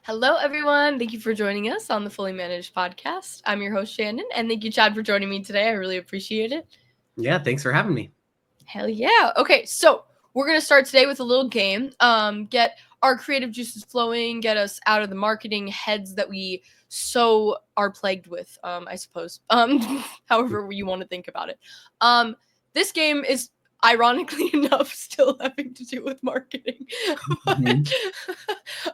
Hello, everyone. Thank you for joining us on the Fully Managed podcast. I'm your host, Shannon, and thank you, Chad, for joining me today. I really appreciate it. Yeah, thanks for having me. Hell yeah. Okay, so we're going to start today with a little game. Get our creative juices flowing, get us out of the marketing heads that we so are plagued with, I suppose. However you want to think about it. This game is ironically enough still having to do with marketing.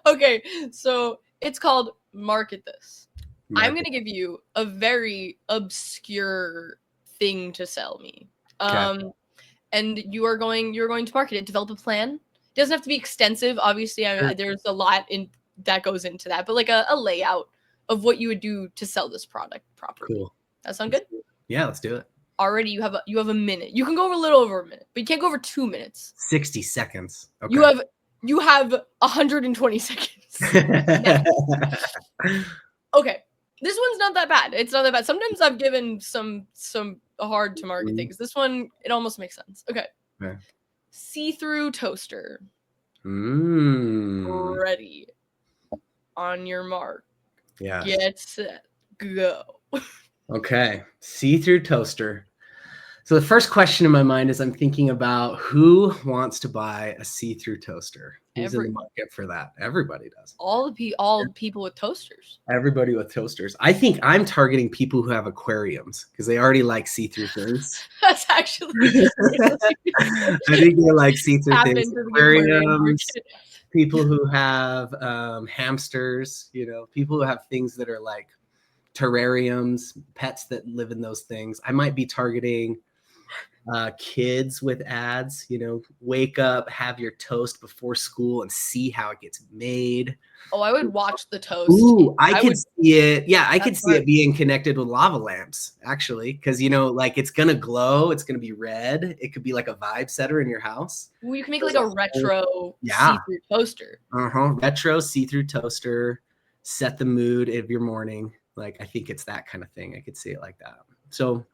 Okay, so it's called Market This. I'm going to give you a very obscure thing to sell me. And you're going to market it, develop a plan. It doesn't have to be extensive. Obviously, there's a lot that goes into that, but like a layout of what you would do to sell this product properly. Cool. That sound good? Yeah, let's do it. Already you have a minute. You can go over a little over a minute, but you can't go over 2 minutes. 60 seconds. Okay. You have 120 seconds. Okay. This one's not that bad. It's not that bad. Sometimes I've given some hard to market things. This one, it almost makes sense. Okay. See-through toaster. Ready. On your mark. Yeah. Get set. Go. Okay. See-through toaster. So the first question in my mind is I'm thinking about who wants to buy a see-through toaster. Who's in the market for that? Everybody does. All people with toasters. Everybody with toasters. I think I'm targeting people who have aquariums because they already like see-through things. That's actually I think they like see-through things. Aquariums, people who have hamsters, people who have things that are like terrariums, pets that live in those things. I might be targeting kids with ads, wake up, have your toast before school and see how it gets made. Oh, I would watch the toast. Ooh, I could see it. Yeah, I could see it being connected with lava lamps, actually, because, like it's going to glow. It's going to be red. It could be like a vibe setter in your house. Well, you can make like a retro see-through toaster. Retro see-through toaster. Set the mood of your morning. Like, I think it's that kind of thing. I could see it like that. So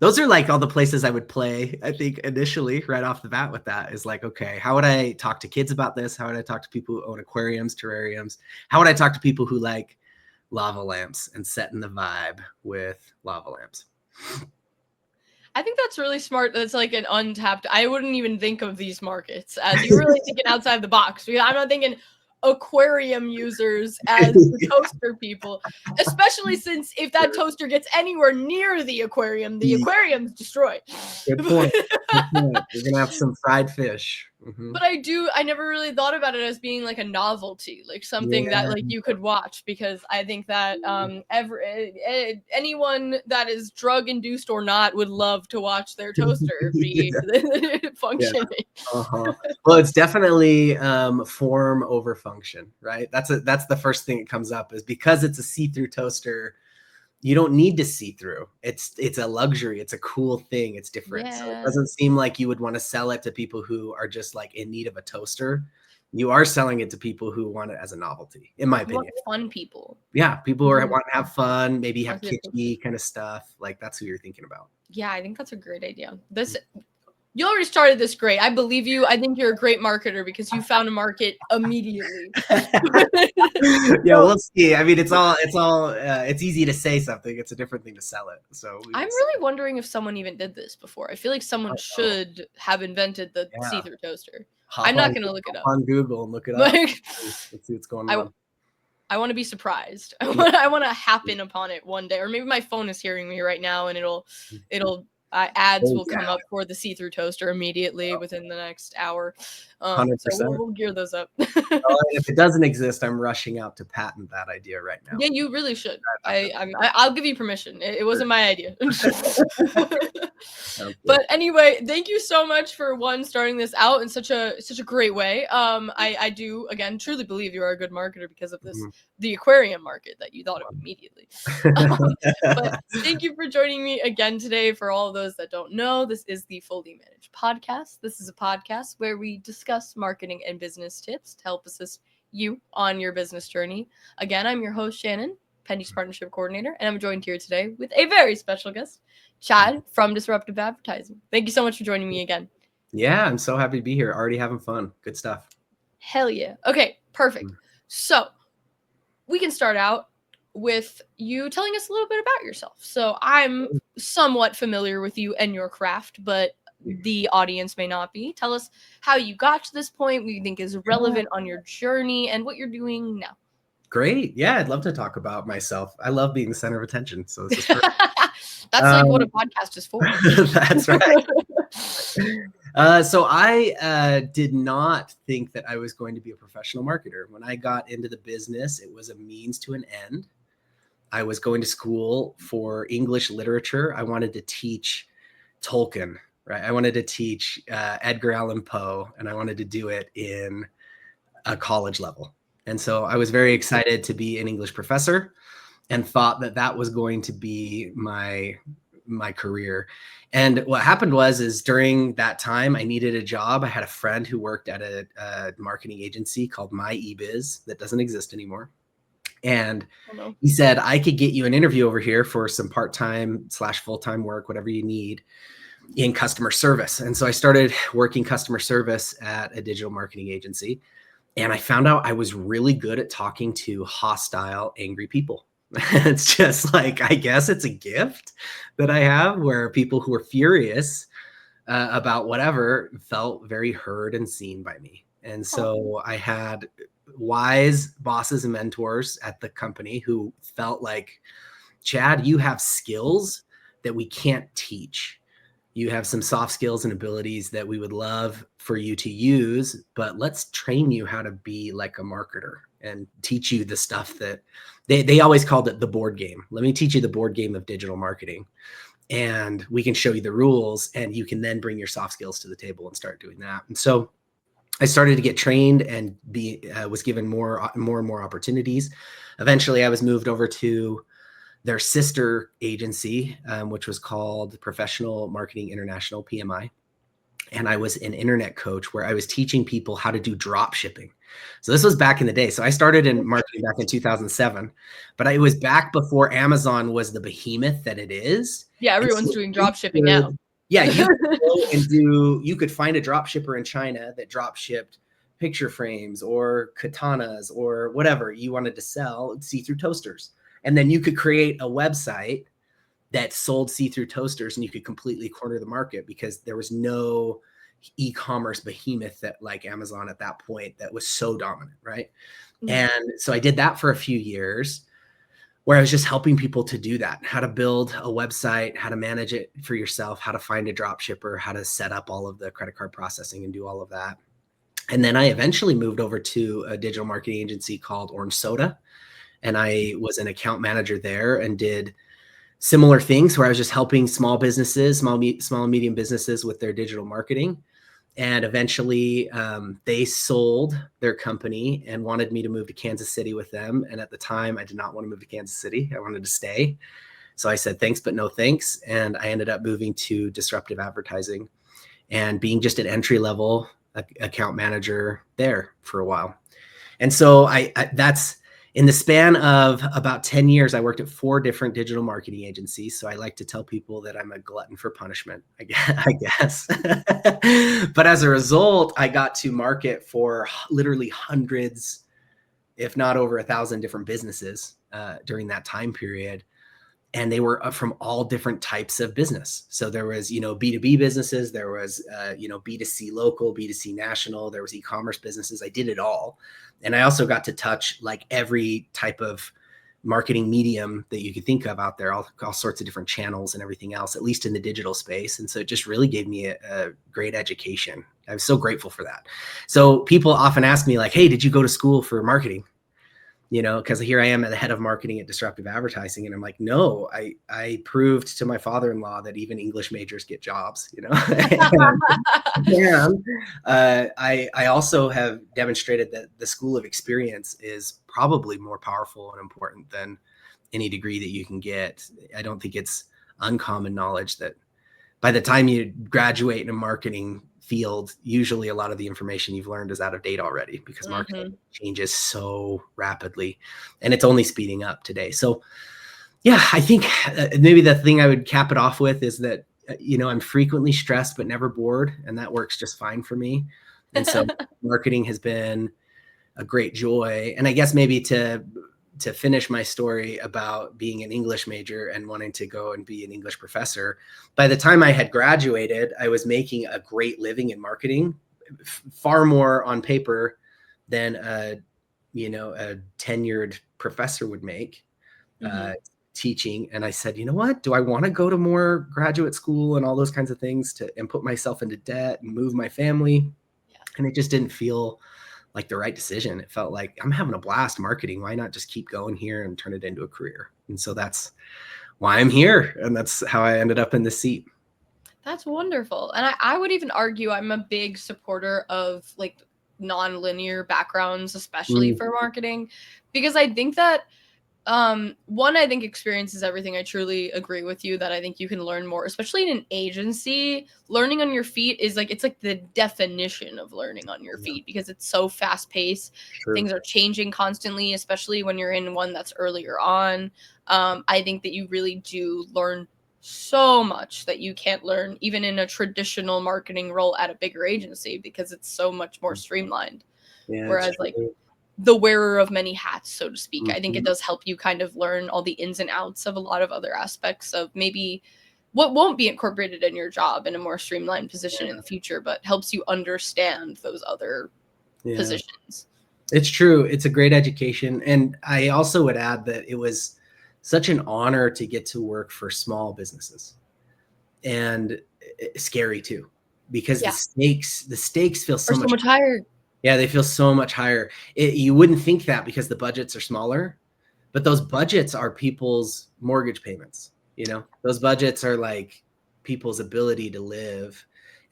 those are like all the places I would play, I think, initially, right off the bat with that is like, okay, how would I talk to kids about this? How would I talk to people who own aquariums, terrariums? How would I talk to people who like lava lamps and setting the vibe with lava lamps? I think that's really smart. That's like an untapped. I wouldn't even think of these markets as you're really thinking outside the box. I'm not thinking aquarium users as the toaster people, especially since if that toaster gets anywhere near the aquarium's destroyed. Good point. You're gonna have some fried fish. But I never really thought about it as being like a novelty, like something that like you could watch, because I think that anyone that is drug induced or not would love to watch their toaster be functioning. Well, it's definitely form over function, right? That's the first thing that comes up is because it's a see-through toaster. You don't need to see through. It's a luxury. It's a cool thing. It's different. Yeah. So it doesn't seem like you would want to sell it to people who are just like in need of a toaster. You are selling it to people who want it as a novelty, in my opinion. Fun people. Yeah, people who want to have fun, maybe have kitschy kind of stuff. Like that's who you're thinking about. Yeah, I think that's a great idea. You already started this great. I believe you. I think you're a great marketer because you found a market immediately. Yeah, we'll see. I mean, it's easy to say something. It's a different thing to sell it. So I'm really wondering if someone even did this before. I feel like someone should have invented the see-through toaster. I'm not going to look it up. On Google and look it up. Let's see what's going on. I want to be surprised. I want to happen upon it one day, or maybe my phone is hearing me right now and it'll ads will come up for the see-through toaster immediately within the next hour. 100%. So we'll gear those up. If it doesn't exist, I'm rushing out to patent that idea right now. Yeah, you really should. I'll give you permission. It wasn't my idea. But anyway, thank you so much for starting this out in such a great way. I do again truly believe you are a good marketer because of this the aquarium market that you thought of immediately. But thank you for joining me again today. For all of those that don't know, this is the Fully Managed podcast. This is a podcast where we discuss marketing and business tips to help assist you on your business journey. Again, I'm your host, Shannon, Penny's Partnership Coordinator, and I'm joined here today with a very special guest, Chad from Disruptive Advertising. Thank you so much for joining me again. Yeah, I'm so happy to be here. Already having fun. Good stuff. Hell yeah. Okay, perfect. So we can start out with you telling us a little bit about yourself. So I'm somewhat familiar with you and your craft, but the audience may not be. Tell us how you got to this point, what you think is relevant on your journey, and what you're doing now. Great. Yeah, I'd love to talk about myself. I love being the center of attention. So this is perfect. That's like what a podcast is for. That's right. So I did not think that I was going to be a professional marketer. When I got into the business, it was a means to an end. I was going to school for English literature. I wanted to teach Tolkien, right? I wanted to teach Edgar Allan Poe, and I wanted to do it in a college level. And so I was very excited to be an English professor and thought that that was going to be my career. And what happened is during that time, I needed a job. I had a friend who worked at a marketing agency called My eBiz that doesn't exist anymore. And he said, I could get you an interview over here for some part-time / full-time work, whatever you need, in customer service. And so I started working customer service at a digital marketing agency. And I found out I was really good at talking to hostile, angry people. It's just like, I guess it's a gift that I have, where people who are furious about whatever felt very heard and seen by me. And so I had wise bosses and mentors at the company who felt like, Chad, you have skills that we can't teach. You have some soft skills and abilities that we would love for you to use, but let's train you how to be like a marketer and teach you the stuff that they always called it the board game. Let me teach you the board game of digital marketing, and we can show you the rules, and you can then bring your soft skills to the table and start doing that. And so I started to get trained and was given more and more opportunities. Eventually, I was moved over to their sister agency, which was called Professional Marketing International, PMI. And I was an internet coach where I was teaching people how to do drop shipping. So this was back in the day. So I started in marketing back in 2007, but it was back before Amazon was the behemoth that it is. Yeah, everyone's doing drop shipping now. Yeah, you could go and you could find a drop shipper in China that drop shipped picture frames or katanas or whatever you wanted to sell, see-through toasters. And then you could create a website that sold see-through toasters, and you could completely corner the market because there was no e-commerce behemoth that like Amazon at that point that was so dominant, right? Mm-hmm. And so I did that for a few years, where I was just helping people to do that, how to build a website, how to manage it for yourself, how to find a drop shipper, how to set up all of the credit card processing and do all of that. And then I eventually moved over to a digital marketing agency called Orange Soda. And I was an account manager there and did similar things where I was just helping small businesses, small and medium businesses with their digital marketing. And eventually they sold their company and wanted me to move to Kansas City with them. And at the time, I did not want to move to Kansas City. I wanted to stay. So I said, thanks, but no thanks. And I ended up moving to Disruptive Advertising and being just an entry-level account manager there for a while. And so that's in the span of about 10 years, I worked at 4 different digital marketing agencies. So I like to tell people that I'm a glutton for punishment, I guess. But as a result, I got to market for literally hundreds, if not over 1,000 different businesses during that time period. And they were from all different types of business. So there was, B2B businesses, there was, B2C local, B2C national, there was e-commerce businesses. I did it all. And I also got to touch like every type of marketing medium that you could think of out there, all sorts of different channels and everything else, at least in the digital space. And so it just really gave me a great education. I was so grateful for that. So people often ask me like, hey, did you go to school for marketing? Because here I am at the head of marketing at Disruptive Advertising. And I'm like, no, I proved to my father-in-law that even English majors get jobs, and I also have demonstrated that the school of experience is probably more powerful and important than any degree that you can get. I don't think it's uncommon knowledge that by the time you graduate in a marketing field, usually a lot of the information you've learned is out of date already because marketing changes so rapidly and it's only speeding up today. So yeah, I think maybe the thing I would cap it off with is that, I'm frequently stressed, but never bored. And that works just fine for me. And so marketing has been a great joy. And I guess maybe to to finish my story about being an English major and wanting to go and be an English professor, by the time I had graduated, I was making a great living in marketing, far more on paper than a tenured professor would make teaching. And I said, you know what, do I want to go to more graduate school and all those kinds of things and put myself into debt and move my family? And it just didn't feel like the right decision. It felt like I'm having a blast marketing. Why not just keep going here and turn it into a career? And so that's why I'm here. And that's how I ended up in this seat. That's wonderful. And I would even argue I'm a big supporter of like non-linear backgrounds, especially for marketing, because I think that one, I think experience is everything. I truly agree with you that I think you can learn more, especially in an agency. Learning on your feet is like, it's like the definition of learning on your feet, because it's so fast paced. Things are changing constantly, especially when you're in one that's earlier on. I think that you really do learn so much that you can't learn even in a traditional marketing role at a bigger agency, because it's so much more streamlined. Whereas like the wearer of many hats, so to speak, I think it does help you kind of learn all the ins and outs of a lot of other aspects of maybe what won't be incorporated in your job in a more streamlined position in the future, but helps you understand those other positions. It's true. It's a great education. And I also would add that it was such an honor to get to work for small businesses, and scary too, because the stakes feel so much higher. Yeah, they feel so much higher. You wouldn't think that because the budgets are smaller, but those budgets are people's mortgage payments. Those budgets are like people's ability to live.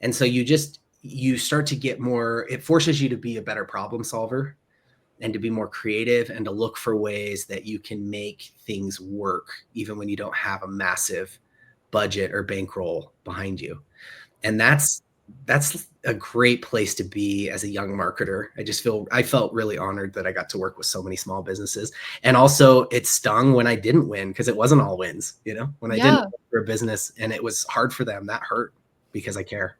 And so you start to get more, it forces you to be a better problem solver and to be more creative and to look for ways that you can make things work, even when you don't have a massive budget or bankroll behind you. And that's a great place to be as a young marketer. I felt really honored that I got to work with so many small businesses. And also it stung when I didn't win, because it wasn't all wins, when I didn't work for a business and it was hard for them, that hurt, because I care.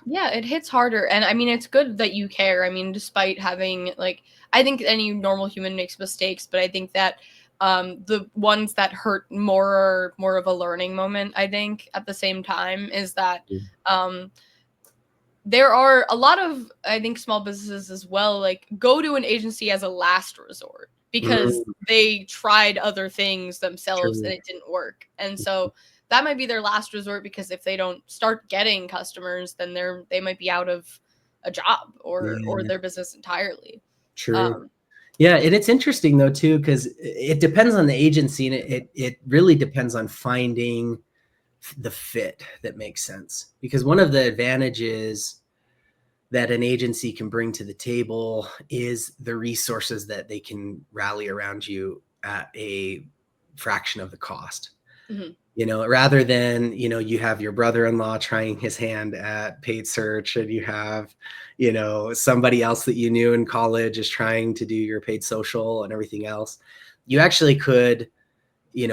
Yeah, it hits harder. And I mean, it's good that you care. I mean, despite having like, I think any normal human makes mistakes, but I think that the ones that hurt more are more of a learning moment. I think at the same time is that there are a lot of, I think, small businesses as well, like go to an agency as a last resort because they tried other things themselves and it didn't work. And so that might be their last resort, because if they don't start getting customers, then they might be out of a job or their business entirely. True. Yeah, and it's interesting though too, because it depends on the agency, and it really depends on finding the fit that makes sense. Because one of the advantages that an agency can bring to the table is the resources that they can rally around you at a fraction of the cost. Rather than, you have your brother-in-law trying his hand at paid search, and you have, somebody else that you knew in college is trying to do your paid social and everything else. You actually could,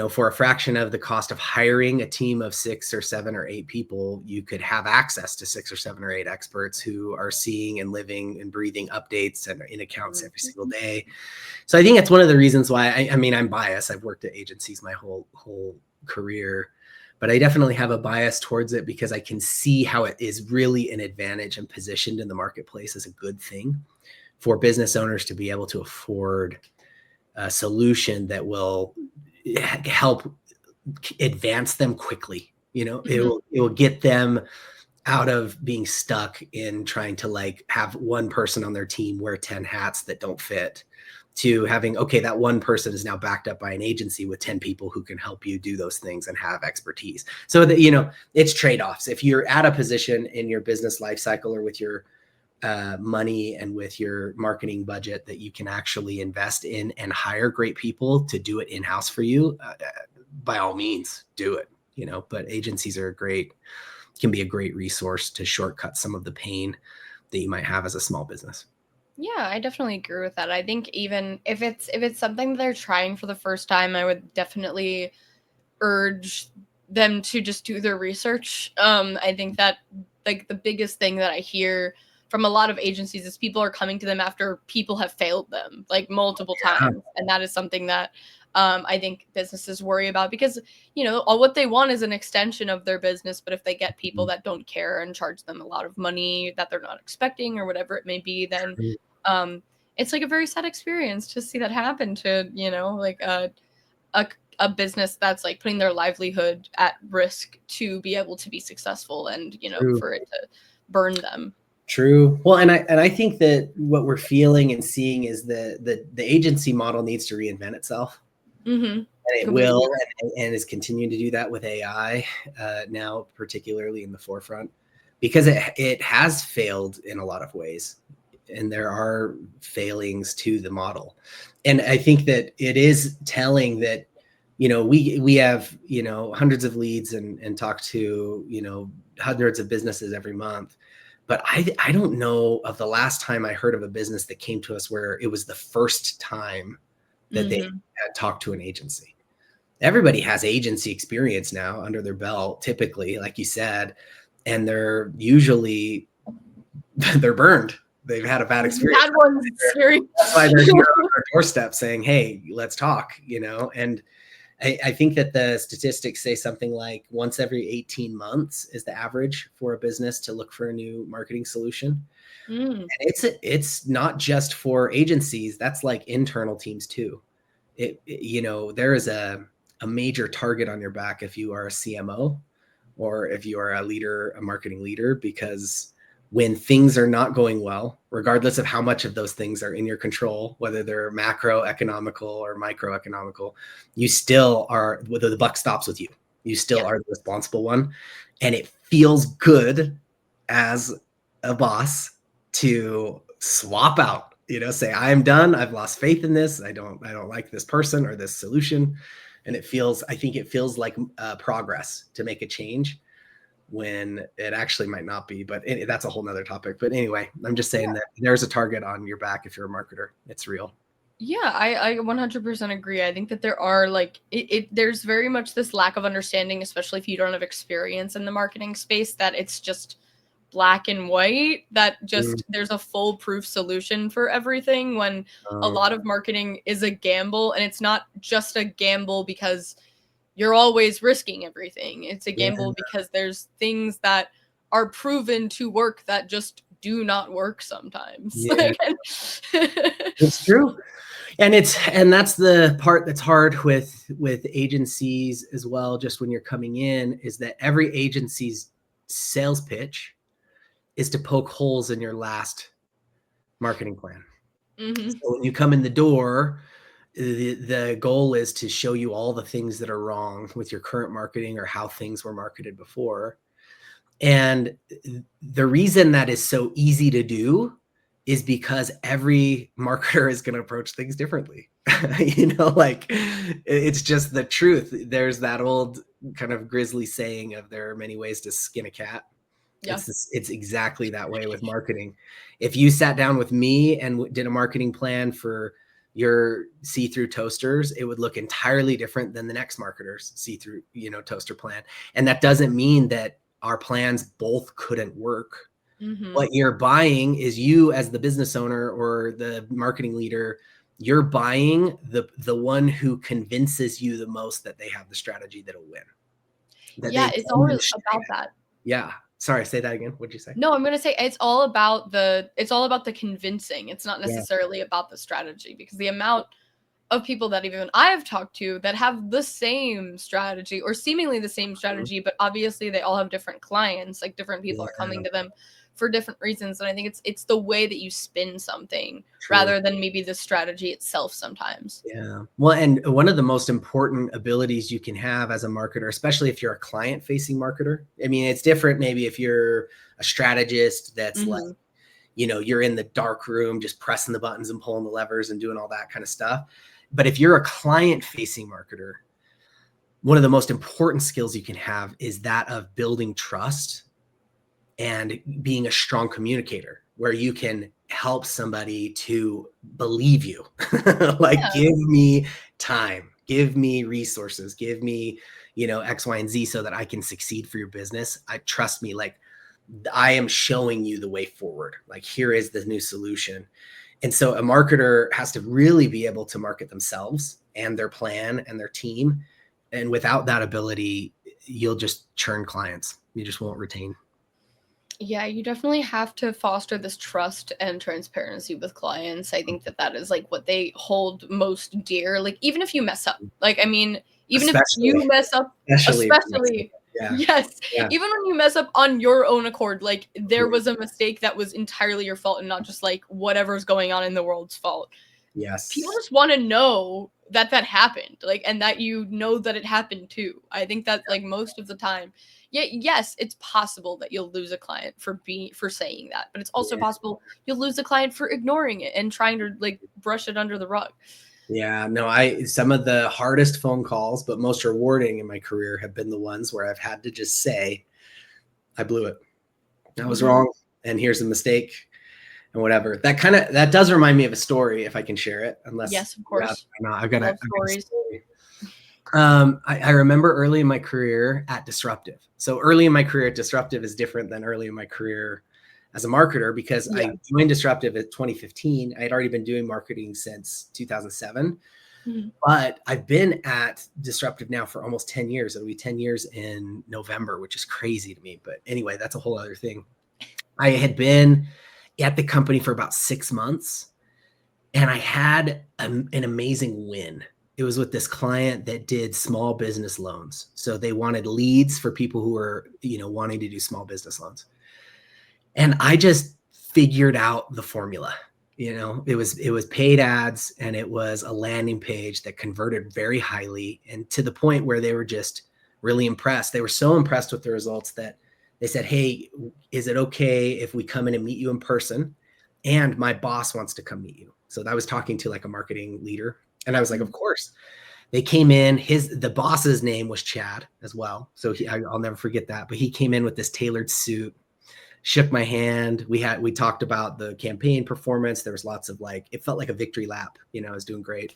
for a fraction of the cost of hiring a team of 6 or 7 or 8 people, you could have access to 6 or 7 or 8 experts who are seeing and living and breathing updates and in accounts every single day. So I think that's one of the reasons why I'm biased. I've worked at agencies my whole career, but I definitely have a bias towards it because I can see how it is really an advantage and positioned in the marketplace as a good thing for business owners to be able to afford a solution that will help advance them quickly. It will get them out of being stuck in trying to like have one person on their team wear 10 hats that don't fit, to having, okay, that one person is now backed up by an agency with 10 people who can help you do those things and have expertise. So that, it's trade-offs. If you're at a position in your business life cycle or with your money and with your marketing budget that you can actually invest in and hire great people to do it in-house for you, by all means do it, but agencies can be a great resource to shortcut some of the pain that you might have as a small business. Yeah, I definitely agree with that. I think even if it's something that they're trying for the first time, I would definitely urge them to just do their research. I think that like the biggest thing that I hear from a lot of agencies is people are coming to them after people have failed them like multiple times. And that is something that I think businesses worry about because, you know, all what they want is an extension of their business. But if they get people that don't care and charge them a lot of money that they're not expecting or whatever it may be, then it's like a very sad experience to see that happen to, you know, like a business that's like putting their livelihood at risk to be able to be successful and, you know, True. for it to burn them. True. Well, and I think that what we're feeling and seeing is the agency model needs to reinvent itself. Mm-hmm. And it will, and is continuing to do that with AI now, particularly in the forefront, because it has failed in a lot of ways, and there are failings to the model. And I think that it is telling that, you know, we have, you know, hundreds of leads and talk to, you know, hundreds of businesses every month. But I don't know of the last time I heard of a business that came to us where it was the first time that they had talked to an agency. Everybody has agency experience now under their belt, typically, like you said, and they're usually they're burned. They've had a bad experience. That's why they're here on our doorstep saying, "Hey, let's talk," you know. And I think that the statistics say something like once every 18 months is the average for a business to look for a new marketing solution. And it's not just for agencies. That's like internal teams too. You know, there is a major target on your back if you are a CMO or if you are a leader, a marketing leader, because when things are not going well, regardless of how much of those things are in your control, whether they're macroeconomical or microeconomical, you still are, whether the buck stops with you, you still are the responsible one. And it feels good as a boss to swap out, you know, say, I am done. I've lost faith in this. I don't like this person or this solution. And I think it feels like progress to make a change when it actually might not be, but that's a whole nother topic. But anyway, I'm just saying that there's a target on your back if you're a marketer. It's real. Yeah, I 100% agree. I think that there are like there's very much this lack of understanding, especially if you don't have experience in the marketing space, that it's just black and white, that just there's a foolproof solution for everything, when a lot of marketing is a gamble. And it's not just a gamble because you're always risking everything. It's a gamble because there's things that are proven to work that just do not work sometimes. Yeah. It's true. And that's the part that's hard with agencies as well. Just when you're coming in, is that every agency's sales pitch is to poke holes in your last marketing plan. So when you come in the door, the goal is to show you all the things that are wrong with your current marketing or how things were marketed before. And the reason that is so easy to do is because every marketer is going to approach things differently. You know, like it's just the truth. There's that old kind of grisly saying of there are many ways to skin a cat. Yeah. It's exactly that way with marketing. If you sat down with me and did a marketing plan for your see-through toasters, it would look entirely different than the next marketer's see-through, you know, toaster plan. And that doesn't mean that our plans both couldn't work. What you're buying is, you as the business owner or the marketing leader, you're buying the one who convinces you the most that they have the strategy that'll win. It's always about that. Yeah. Sorry, say that again. What'd you say? No, I'm going to say it's all about the convincing. It's not necessarily about the strategy, because the amount of people that even I have talked to that have the same strategy or seemingly the same strategy, but obviously they all have different clients, like different people are coming to them for different reasons. And I think it's the way that you spin something rather than maybe the strategy itself sometimes. Yeah. Well, and one of the most important abilities you can have as a marketer, especially if you're a client-facing marketer. I mean, it's different maybe if you're a strategist that's like, you know, you're in the dark room just pressing the buttons and pulling the levers and doing all that kind of stuff. But if you're a client-facing marketer, one of the most important skills you can have is that of building trust and being a strong communicator, where you can help somebody to believe you. Like, give me time, give me resources, give me, you know, X, Y, and Z so that I can succeed for your business. Trust me, like I am showing you the way forward. Like, here is the new solution. And so a marketer has to really be able to market themselves and their plan and their team. And without that ability, you'll just churn clients. You just won't retain. Yeah, you definitely have to foster this trust and transparency with clients. I think that is like what they hold most dear. Like, even if you mess up, like, I mean, even if you mess up, especially yeah. Yes. Yeah. Even when you mess up on your own accord, like, there was a mistake that was entirely your fault and not just like whatever's going on in the world's fault. Yes. People just want to know that happened, like, and that you know that it happened too. I think that, like, most of the time, yes, it's possible that you'll lose a client for saying that, but it's also possible you'll lose a client for ignoring it and trying to, like, brush it under the rug. Yeah, no, some of the hardest phone calls, but most rewarding in my career have been the ones where I've had to just say, I blew it. I was wrong. And here's a mistake and whatever. That does remind me of a story, if I can share it. Unless, yes, of course. No, I've got a story. I remember early in my career at Disruptive. So early in my career at Disruptive is different than early in my career as a marketer, because I joined Disruptive at 2015. I had already been doing marketing since 2007. But I've been at Disruptive now for almost 10 years. It'll be 10 years in November, which is crazy to me. But anyway, that's a whole other thing. I had been at the company for about 6 months, and I had an amazing win. It was with this client that did small business loans. So they wanted leads for people who were, wanting to do small business loans. And I just figured out the formula. It was paid ads, and it was a landing page that converted very highly, and to the point where they were just really impressed. They were so impressed with the results that they said, hey, is it okay if we come in and meet you in person? And my boss wants to come meet you. So I was talking to like a marketing leader, and I was like, of course. They came in, the boss's name was Chad as well. So I'll never forget that. But he came in with this tailored suit, shook my hand. We talked about the campaign performance. There was lots of it felt like a victory lap. I was doing great.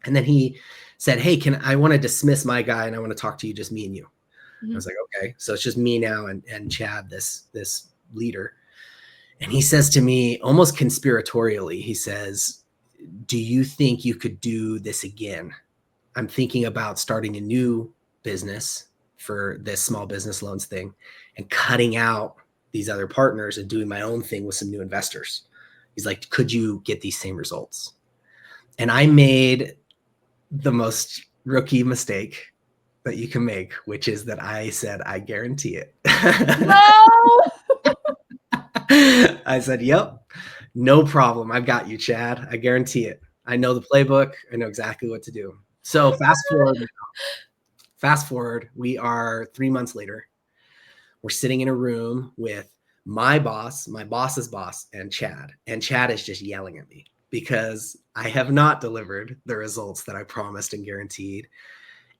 And then he said, hey, I want to dismiss my guy, and I want to talk to you, just me and you. I was like, okay. So it's just me now and Chad, this leader. And he says to me, almost conspiratorially, he says, do you think you could do this again? I'm thinking about starting a new business for this small business loans thing and cutting out these other partners and doing my own thing with some new investors. He's like, could you get these same results? And I made the most rookie mistake that you can make, which is that I said, I guarantee it. No! I said, yep, no problem. I've got you, Chad. I guarantee it. I know the playbook. I know exactly what to do. So fast forward, we are 3 months later. We're sitting in a room with my boss, my boss's boss, and Chad. And Chad is just yelling at me because I have not delivered the results that I promised and guaranteed.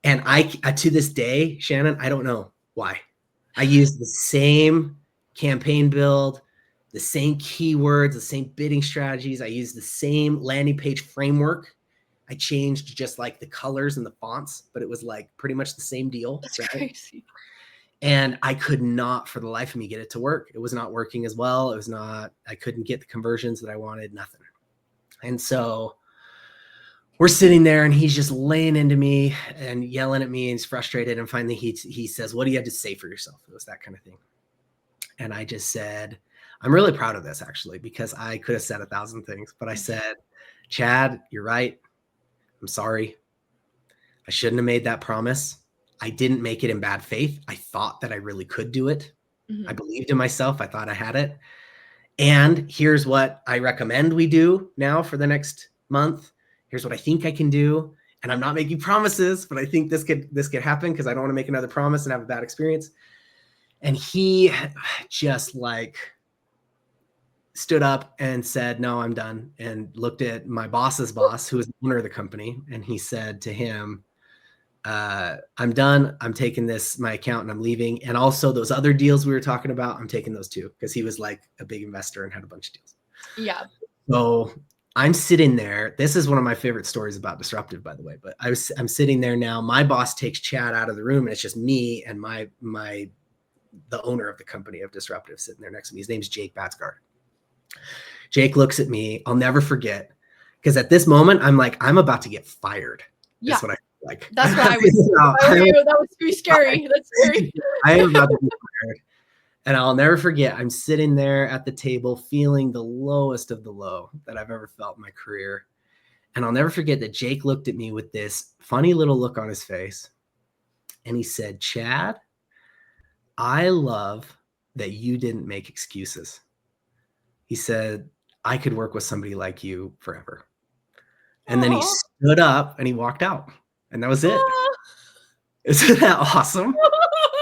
And I to this day, Shannon, I don't know why. I used the same campaign build, the same keywords, the same bidding strategies. I used the same landing page framework. I changed just like the colors and the fonts, but it was like pretty much the same deal. That's crazy. And I could not, for the life of me, get it to work. It was not working as well. I couldn't get the conversions that I wanted, nothing. And so we're sitting there, and he's just laying into me and yelling at me, and he's frustrated. And finally he says, what do you have to say for yourself? It was that kind of thing. And I just said, I'm really proud of this, actually, because I could have said 1,000 things, but I said, Chad, you're right. I'm sorry. I shouldn't have made that promise. I didn't make it in bad faith. I thought that I really could do it. I believed in myself. I thought I had it. And here's what I recommend we do now for the next month. Here's what I think I can do. And I'm not making promises, but I think this could happen because I don't want to make another promise and have a bad experience. And he just stood up and said, no, I'm done. And looked at my boss's boss, who was the owner of the company. And he said to him, I'm done. I'm taking my account, and I'm leaving. And also those other deals we were talking about, I'm taking those too, because he was like a big investor and had a bunch of deals. Yeah. So I'm sitting there. This is one of my favorite stories about Disruptive, by the way, but I'm sitting there now. My boss takes Chad out of the room, and it's just me and my the owner of the company of Disruptive sitting there next to me. His name's Jake Batsgaard. Jake looks at me. I'll never forget, because at this moment I'm like, I'm about to get fired. Yeah. That's what I feel like. That's what I was. That was too scary. That's scary. I am about to get fired. And I'll never forget, I'm sitting there at the table feeling the lowest of the low that I've ever felt in my career. And I'll never forget that Jake looked at me with this funny little look on his face. And he said, Chad, I love that you didn't make excuses. He said, I could work with somebody like you forever. And then he stood up and he walked out. And that was it. Isn't that awesome?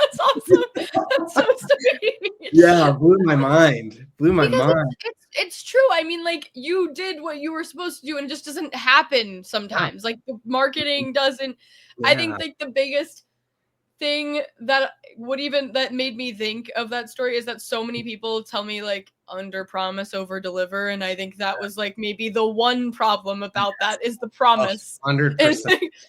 That's awesome. That's so sweet. Yeah, blew my mind. It's true. I mean, like, you did what you were supposed to do, and it just doesn't happen sometimes. Like, the marketing doesn't. Yeah. I think, like, the biggest thing that made me think of that story is that so many people tell me, like, under promise, over deliver, and I think that was, like, maybe the one problem about that is the promise. 100%.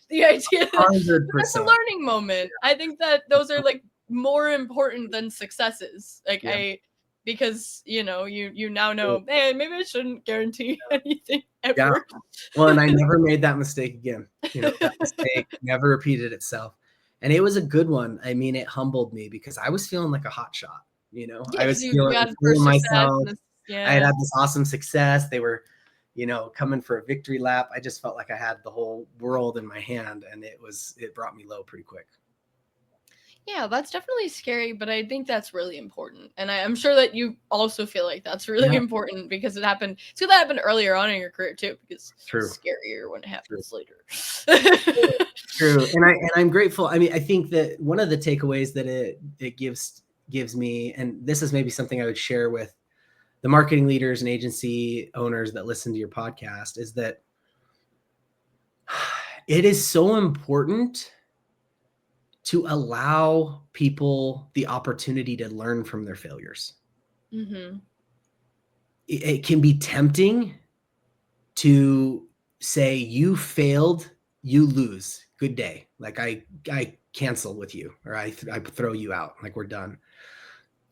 The idea that it's a learning moment. I think that those are, like, more important than successes. Like, because, you know, you now know, hey, maybe I shouldn't guarantee anything ever. Yeah. Well, and I never made that mistake again. You know, that mistake never repeated itself. And it was a good one. I mean, it humbled me because I was feeling like a hot shot. You know, I was feeling myself. I had this awesome success. They were, you know, coming for a victory lap. I just felt like I had the whole world in my hand, and it brought me low pretty quick. Yeah, that's definitely scary, but I think that's really important. And I'm sure that you also feel like that's really important because it's going to happen earlier on in your career too, because it's scarier when it happens later. True. And I'm grateful. I mean, I think that one of the takeaways that it gives me, and this is maybe something I would share with the marketing leaders and agency owners that listen to your podcast, is that it is so important to allow people the opportunity to learn from their failures. Mm-hmm. It can be tempting to say, you failed, you lose, good day. Like I cancel with you, or I throw you out, like we're done.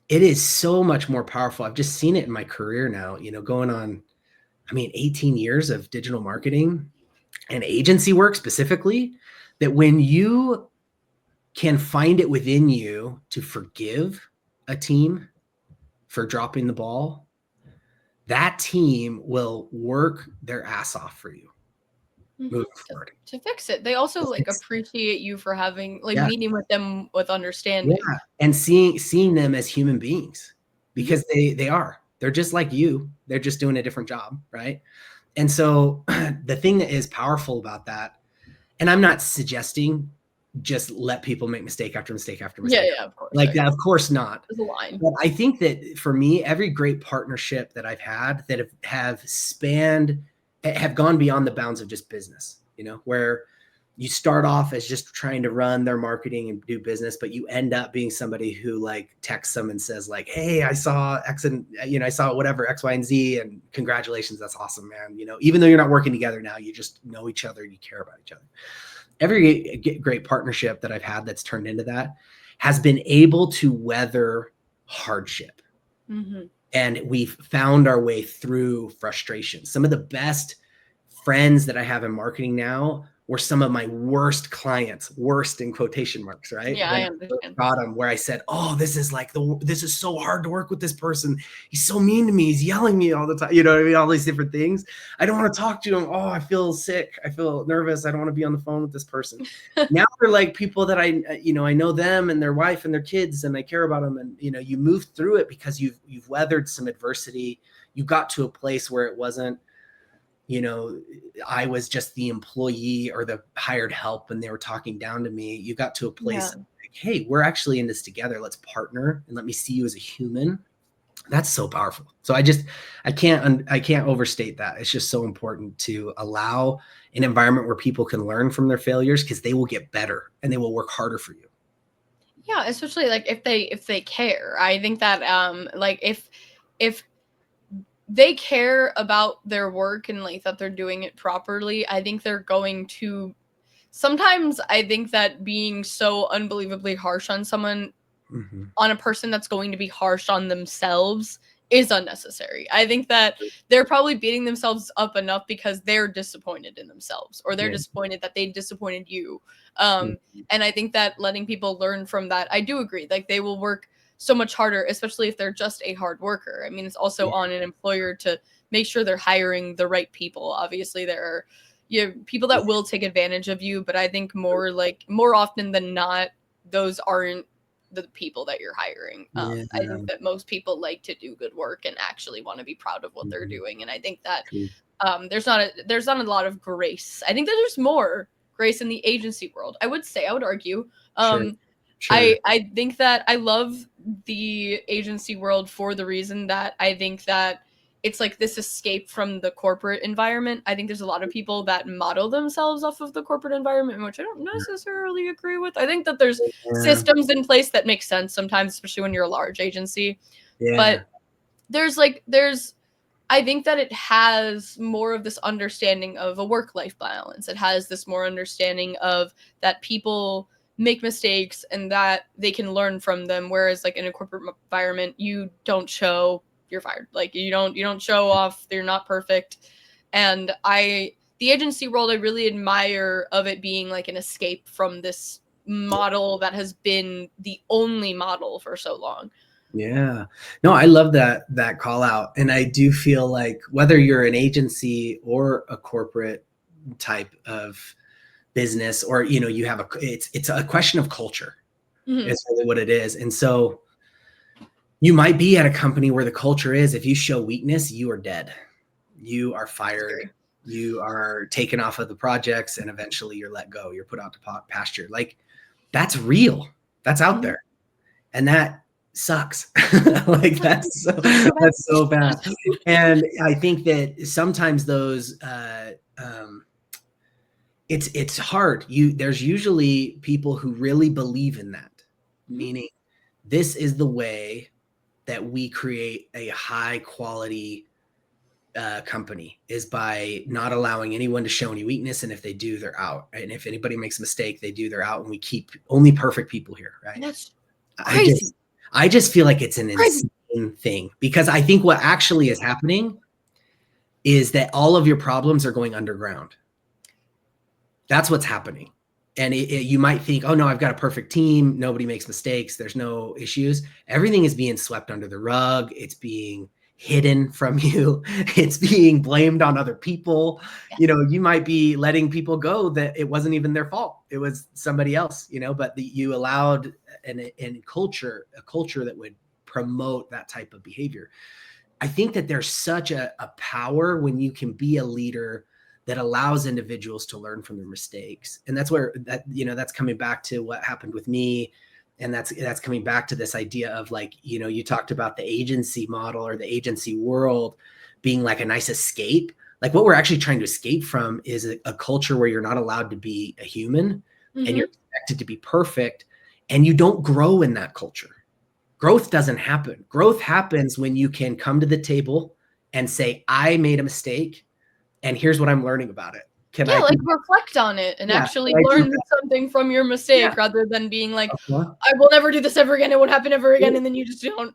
It is so much more powerful. I've just seen it in my career now, you know, going on, 18 years of digital marketing and agency work specifically, that when you can find it within you to forgive a team for dropping the ball, that team will work their ass off for you. To fix it. They also appreciate you for having meeting with them with understanding. Yeah. And seeing them as human beings, because they're just like you. They're just doing a different job. Right. And so the thing that is powerful about that, and I'm not suggesting just let people make mistake after mistake after mistake. Yeah, of course. Like that, of course not. There's a line. But I think that for me, every great partnership that I've had that have gone beyond the bounds of just business, you know, where you start off as just trying to run their marketing and do business, but you end up being somebody who like texts them and says like, hey, I saw X and, you know, I saw whatever X, Y, and Z, and congratulations. That's awesome, man. You know, even though you're not working together now, you just know each other, you care about each other. Every great partnership that I've had that's turned into that has been able to weather hardship. Mm-hmm. And we've found our way through frustration. Some of the best friends that I have in marketing now were some of my worst clients, worst in quotation marks, right? Yeah, I understand. Got them where I said, oh, this is so hard to work with this person. He's so mean to me. He's yelling at me all the time. You know what I mean? All these different things. I don't want to talk to him. Oh, I feel sick. I feel nervous. I don't want to be on the phone with this person. Now they're like people that I know them and their wife and their kids, and I care about them. And, you know, you move through it because you've weathered some adversity. You got to a place where it wasn't, you know, I was just the employee or the hired help and they were talking down to me. You got to a place like, hey, we're actually in this together. Let's partner and let me see you as a human. That's so powerful. So I can't overstate that. It's just so important to allow an environment where people can learn from their failures, because they will get better and they will work harder for you. Yeah, especially like if they care. I think that if they care about their work and like that they're doing it properly, I think they're going to. Sometimes I think that being so unbelievably harsh on someone on a person that's going to be harsh on themselves is unnecessary. I think that they're probably beating themselves up enough because they're disappointed in themselves, or they're disappointed that they disappointed you. And I think that letting people learn from that, I do agree. Like, they will work so much harder, especially if they're just a hard worker. I mean, it's also on an employer to make sure they're hiring the right people. Obviously, there are people that will take advantage of you, but I think more often than not, those aren't the people that you're hiring. I think that most people like to do good work and actually want to be proud of what they're doing. And I think that there's not a lot of grace. I think that there's more grace in the agency world. I would argue. I think that I love the agency world for the reason that I think that it's like this escape from the corporate environment. I think there's a lot of people that model themselves off of the corporate environment, which I don't necessarily agree with. I think that there's systems in place that make sense sometimes, especially when you're a large agency. But there's I think that it has more of this understanding of a work-life balance. It has this more understanding of that people make mistakes and that they can learn from them. Whereas like in a corporate environment, you don't show you're fired. Like you don't show off. You're not perfect. And the agency world, I really admire of it being like an escape from this model that has been the only model for so long. Yeah, no, I love that call out. And I do feel like whether you're an agency or a corporate type of business, or, you have it's a question of culture. It's really what it is. And so you might be at a company where the culture is, if you show weakness, you are dead. You are fired. You are taken off of the projects, and eventually you're let go. You're put out to pasture. Like, that's real. That's out there. And that sucks. Like, that's so bad. And I think that sometimes those, it's hard. There's usually people who really believe in that, meaning this is the way that we create a high quality company, is by not allowing anyone to show any weakness. And if they do, they're out. Right? And if anybody makes a mistake, they do, they're out. And we keep only perfect people here. Right. That's crazy. I just feel like it's an insane thing, because I think what actually is happening is that all of your problems are going underground. That's what's happening. And you might think, oh no, I've got a perfect team. Nobody makes mistakes. There's no issues. Everything is being swept under the rug. It's being hidden from you. It's being blamed on other people. You might be letting people go that it wasn't even their fault. It was somebody else, but you allowed a culture that would promote that type of behavior. I think that there's such a power when you can be a leader that allows individuals to learn from their mistakes. And that's where that's coming back to what happened with me. And that's coming back to this idea of, like, you talked about the agency model or the agency world being like a nice escape. Like, what we're actually trying to escape from is a culture where you're not allowed to be a human and you're expected to be perfect, and you don't grow in that culture. Growth doesn't happen. Growth happens when you can come to the table and say, I made a mistake, and here's what I'm learning about it. Reflect on it and actually learn something from your mistake, rather than being like, I will never do this ever again. It won't happen ever again. And then you just don't.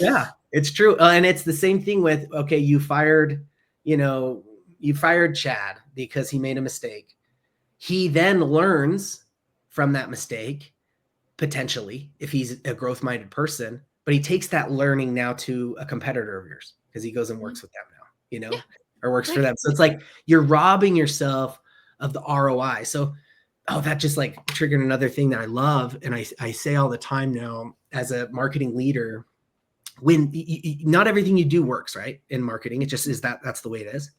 Yeah, it's true. And it's the same thing with, okay, you fired Chad because he made a mistake. He then learns from that mistake, potentially, if he's a growth-minded person, but he takes that learning now to a competitor of yours because he goes and works with them now, or works for them. So it's like you're robbing yourself of the ROI. So, that just like triggered another thing that I love. And I say all the time now as a marketing leader, when not everything you do works, right? In marketing, it just is that's the way it is.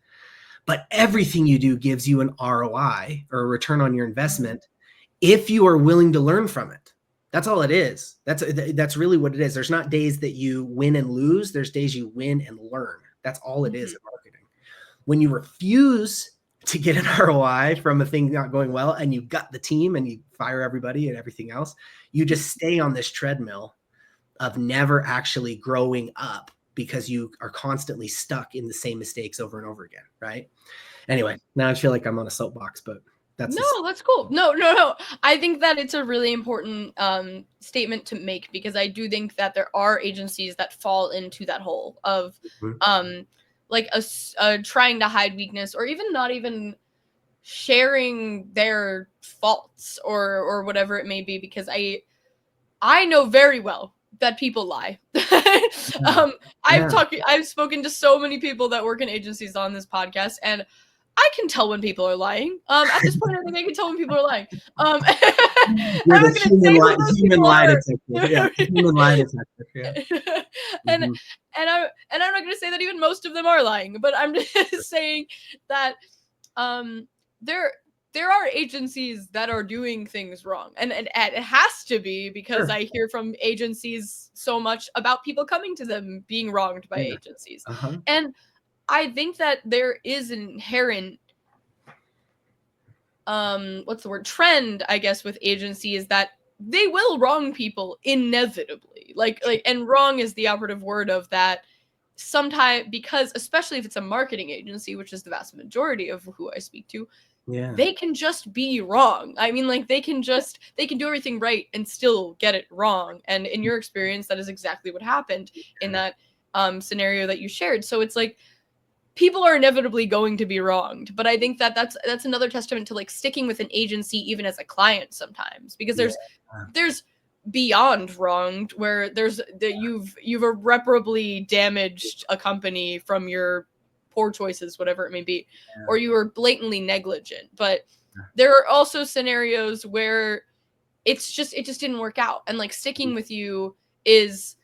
But everything you do gives you an ROI, or a return on your investment, if you are willing to learn from it. That's all it is. That's really what it is. There's not days that you win and lose. There's days you win and learn. That's all it is in marketing. When you refuse to get an ROI from a thing not going well, and you gut the team and you fire everybody and everything else, you just stay on this treadmill of never actually growing up, because you are constantly stuck in the same mistakes over and over again. Right. Anyway, now I feel like I'm on a soapbox, but That's cool. No. I think that it's a really important statement to make, because I do think that there are agencies that fall into that hole of like a trying to hide weakness, or even not even sharing their faults or whatever it may be, because I know very well that people lie. I've spoken to so many people that work in agencies on this podcast, and I can tell when people are lying. At this point, I think I can tell when people are lying. I'm You're not the going to say who those human people lie are. detector. Yeah, human lie detector. Yeah. and I'm not going to say that even most of them are lying, but I'm just saying that there are agencies that are doing things wrong, and it has to be, because I hear from agencies so much about people coming to them being wronged by agencies, and I think that there is an inherent what's the word, trend, I guess, with agencies, that they will wrong people inevitably, and wrong is the operative word of that. Sometimes, because especially if it's a marketing agency, which is the vast majority of who I speak to, they can just be wrong. I mean, like, they can do everything right and still get it wrong. And in your experience, that is exactly what happened in that scenario that you shared. So it's like, people are inevitably going to be wronged, but I think that that's another testament to like sticking with an agency even as a client sometimes, because there's beyond wronged, where you've irreparably damaged a company from your poor choices, whatever it may be, or you were blatantly negligent. But there are also scenarios where it just didn't work out, and like sticking with you is,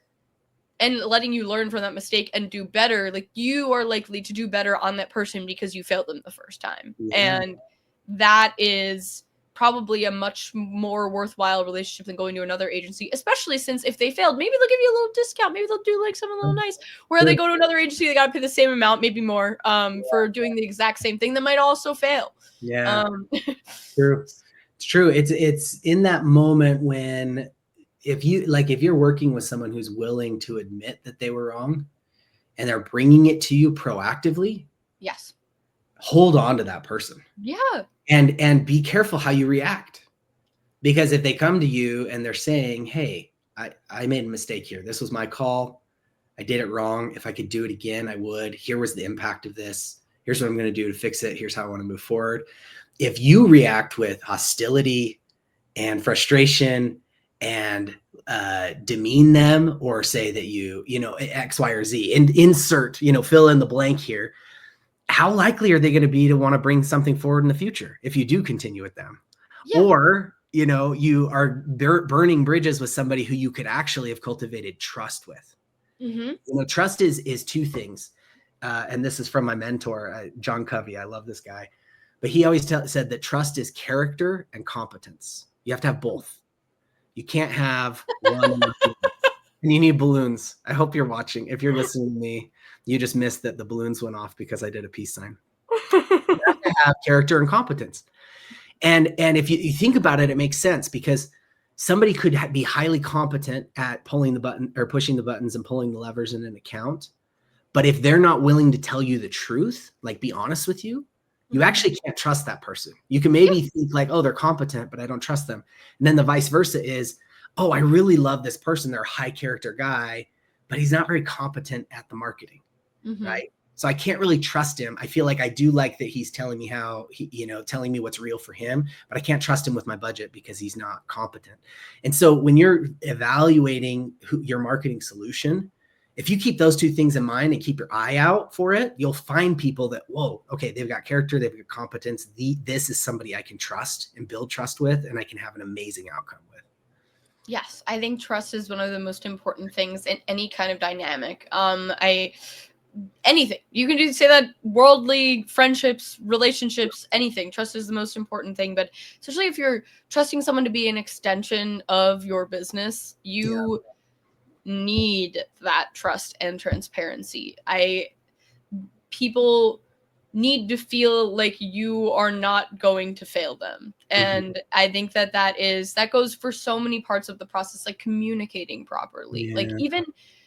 and letting you learn from that mistake and do better. Like, you are likely to do better on that person because you failed them the first time. And that is probably a much more worthwhile relationship than going to another agency, especially since if they failed, maybe they'll give you a little discount. Maybe they'll do like something a little nice, where they go to another agency, they got to pay the same amount, maybe more, for doing the exact same thing that might also fail. True. It's true. It's in that moment when, if you're working with someone who's willing to admit that they were wrong and they're bringing it to you proactively, yes, hold on to that person. Yeah. And be careful how you react, because if they come to you and they're saying, hey, I made a mistake here. This was my call. I did it wrong. If I could do it again, I would. Here was the impact of this. Here's what I'm going to do to fix it. Here's how I want to move forward. If you react with hostility and frustration and demean them, or say that you know, X, Y, or Z, and insert, fill in the blank here, how likely are they going to be to want to bring something forward in the future if you do continue with them? Or, you are burning bridges with somebody who you could actually have cultivated trust with. Trust is two things. And this is from my mentor, John Covey. I love this guy. But he always said that trust is character and competence. You have to have both. You can't have one. And you need balloons. I hope you're watching. If you're listening to me, you just missed that the balloons went off because I did a peace sign. You have to have character and competence. And if you think about it, it makes sense, because somebody could be highly competent at pulling the button or pushing the buttons and pulling the levers in an account. But if they're not willing to tell you the truth, like be honest with you, you actually can't trust that person. You can maybe think like, oh, they're competent, but I don't trust them. And then the vice versa is, oh, I really love this person. They're a high character guy, but he's not very competent at the marketing, right? So I can't really trust him. I feel like I do like that he's telling me telling me what's real for him, but I can't trust him with my budget because he's not competent. And so when you're evaluating your marketing solution, if you keep those two things in mind and keep your eye out for it, you'll find people that, whoa, okay, they've got character, they've got competence. This is somebody I can trust and build trust with, and I can have an amazing outcome with. Yes, I think trust is one of the most important things in any kind of dynamic. Anything. You can say that, worldly, friendships, relationships, anything. Trust is the most important thing, but especially if you're trusting someone to be an extension of your business, you need that trust and transparency. People need to feel like you are not going to fail them. And I think that goes for so many parts of the process, like communicating properly, like even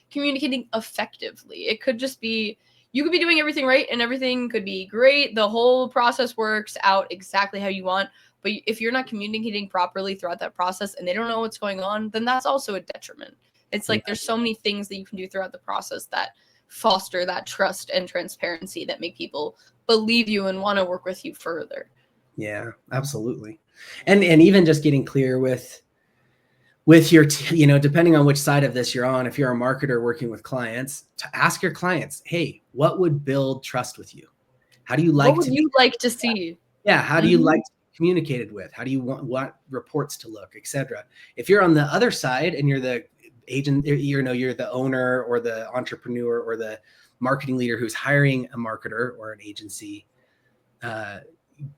communicating effectively. It could just be, you could be doing everything right and everything could be great. The whole process works out exactly how you want. But if you're not communicating properly throughout that process and they don't know what's going on, then that's also a detriment. It's like there's so many things that you can do throughout the process that foster that trust and transparency that make people believe you and want to work with you further. Yeah, absolutely. And even just getting clear with your, depending on which side of this you're on, if you're a marketer working with clients, to ask your clients, hey, what would build trust with you? How do you like what would you like to see? Yeah. How do you like to be communicated with? How do you want reports to look, etc.? If you're on the other side and you're the agent, you're the owner or the entrepreneur or the marketing leader who's hiring a marketer or an agency,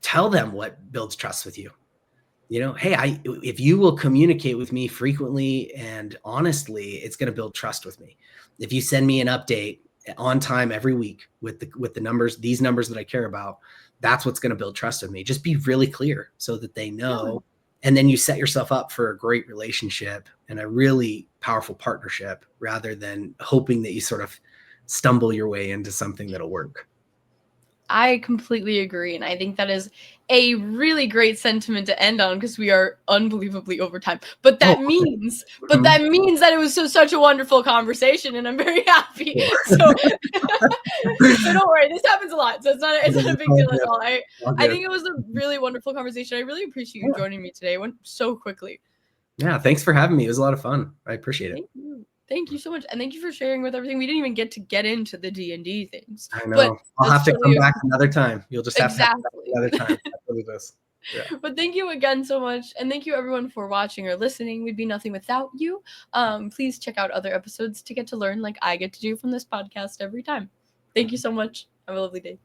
tell them what builds trust with you. Hey, if you will communicate with me frequently and honestly, it's going to build trust with me. If you send me an update on time every week with the numbers, these numbers that I care about, that's what's going to build trust with me. Just be really clear so that they know. And then you set yourself up for a great relationship and a really powerful partnership rather than hoping that you sort of stumble your way into something that'll work. I completely agree. And I think that is a really great sentiment to end on because we are unbelievably over time. But that means that it was such a wonderful conversation and I'm very happy. Yeah. So don't worry, this happens a lot. So it's not a big deal at all. I think it was a really wonderful conversation. I really appreciate you joining me today. It went so quickly. Yeah, thanks for having me. It was a lot of fun. I appreciate it. Thank you so much. And thank you for sharing with everything. We didn't even get into the D&D things. I know. But I'll have to come back another time. You'll just have to come back another time. That's what it is. Yeah. But thank you again so much. And thank you everyone for watching or listening. We'd be nothing without you. Please check out other episodes to get to learn like I get to do from this podcast every time. Thank you so much. Have a lovely day.